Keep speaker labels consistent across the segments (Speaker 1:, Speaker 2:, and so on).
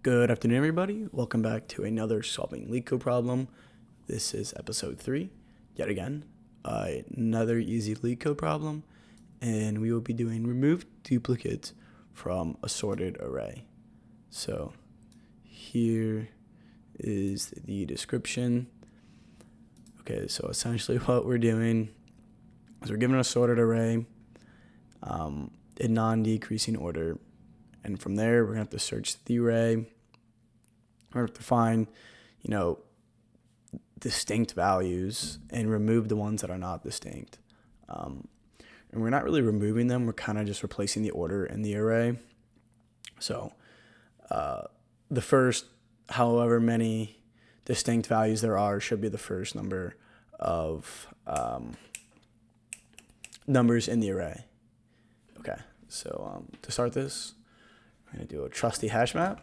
Speaker 1: Good afternoon, everybody. Welcome back to another solving LeetCode problem. This is episode 3, yet again, another easy LeetCode problem, and we will be doing remove duplicates from a sorted array. So here is the description. Okay, so essentially what we're doing is we're given a sorted array in non-decreasing order. And from there, we're going to have to search the array. We're going to have to find, distinct values and remove the ones that are not distinct. And we're not really removing them. We're kind of just replacing the order in the array. So the first, however many distinct values there are, should be the first number of numbers in the array. Okay, so to start this, we're going to do a trusty hashmap.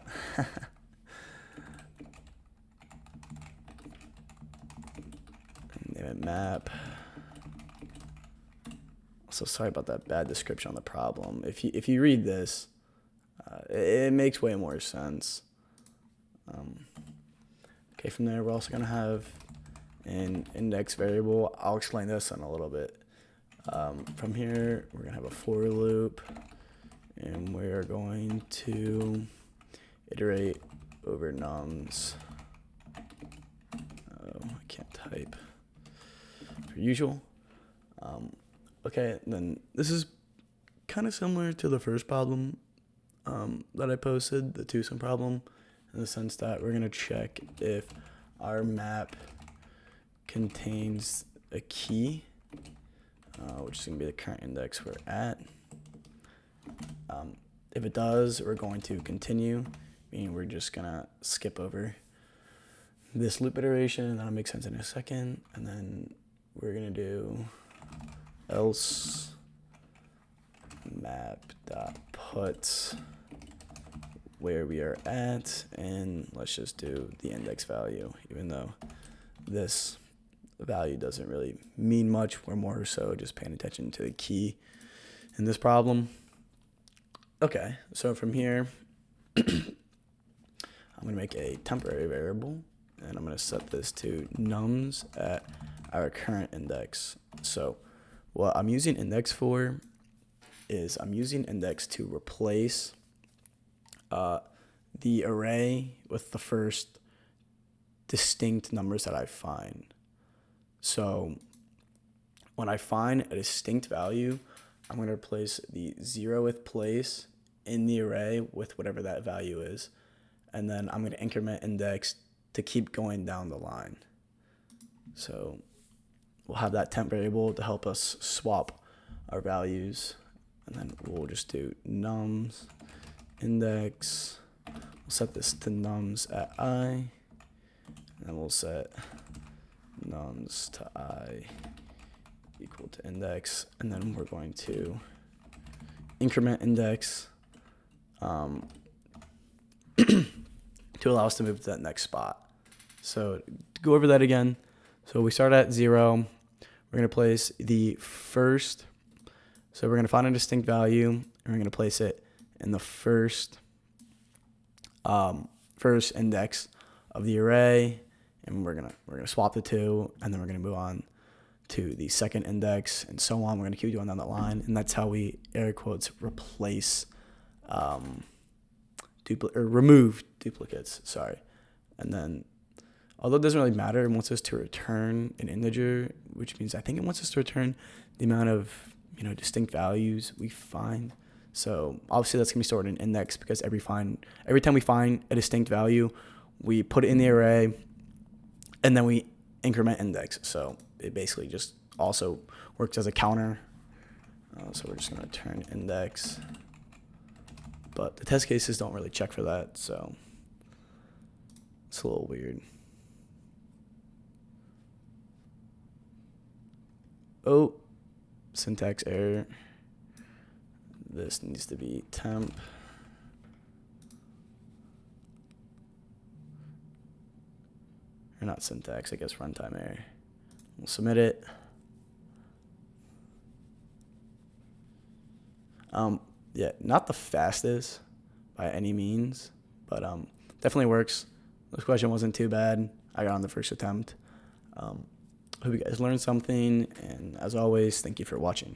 Speaker 1: Name it map. So sorry about that bad description on the problem. If you read this, it makes way more sense. Okay, from there we're also going to have an index variable. I'll explain this in a little bit. From here, we're going to have a for loop. And we're going to iterate over nums. Oh, I can't type. Per usual. Okay, then this is kind of similar to the first problem that I posted, the twosome problem, in the sense that we're going to check if our map contains a key, which is going to be the current index we're at. If it does, we're going to continue, meaning we're just going to skip over this loop iteration, and that'll make sense in a second. And then we're going to do else map.put where we are at, and let's just do the index value, even though this value doesn't really mean much. We're more so just paying attention to the key in this problem. Okay, so from here, I'm going to make a temporary variable, and I'm going to set this to nums at our current index. So what I'm using index for is I'm using index to replace the array with the first distinct numbers that I find. So when I find a distinct value, I'm going to replace the 0th place in the array with whatever that value is. And then I'm going to increment index to keep going down the line. So we'll have that temp variable to help us swap our values. And then we'll just do nums index. We'll set this to nums at I. And then we'll set nums to I equal to index, and then we're going to increment index to allow us to move to that next spot. So to go over that again, so we start at 0. We're going to place the first, so we're going to find a distinct value, and we're going to place it in the first index of the array, and we're gonna swap the two, and then we're going to move on to the second index, and so on. We're going to keep going down that line, and that's how we, air quotes, replace remove duplicates, sorry. And then, although it doesn't really matter, it wants us to return an integer, which means I think it wants us to return the amount of distinct values we find. So obviously that's going to be stored in index, because every time we find a distinct value, we put it in the array, and then we increment index. So it basically just also works as a counter. So we're just going to return index. But the test cases don't really check for that, so it's a little weird. Oh, syntax error. This needs to be temp. Or not syntax, I guess runtime error. We'll submit it. Yeah, not the fastest by any means, but definitely works. This question wasn't too bad. I got on the first attempt. Hope you guys learned something, and as always, thank you for watching.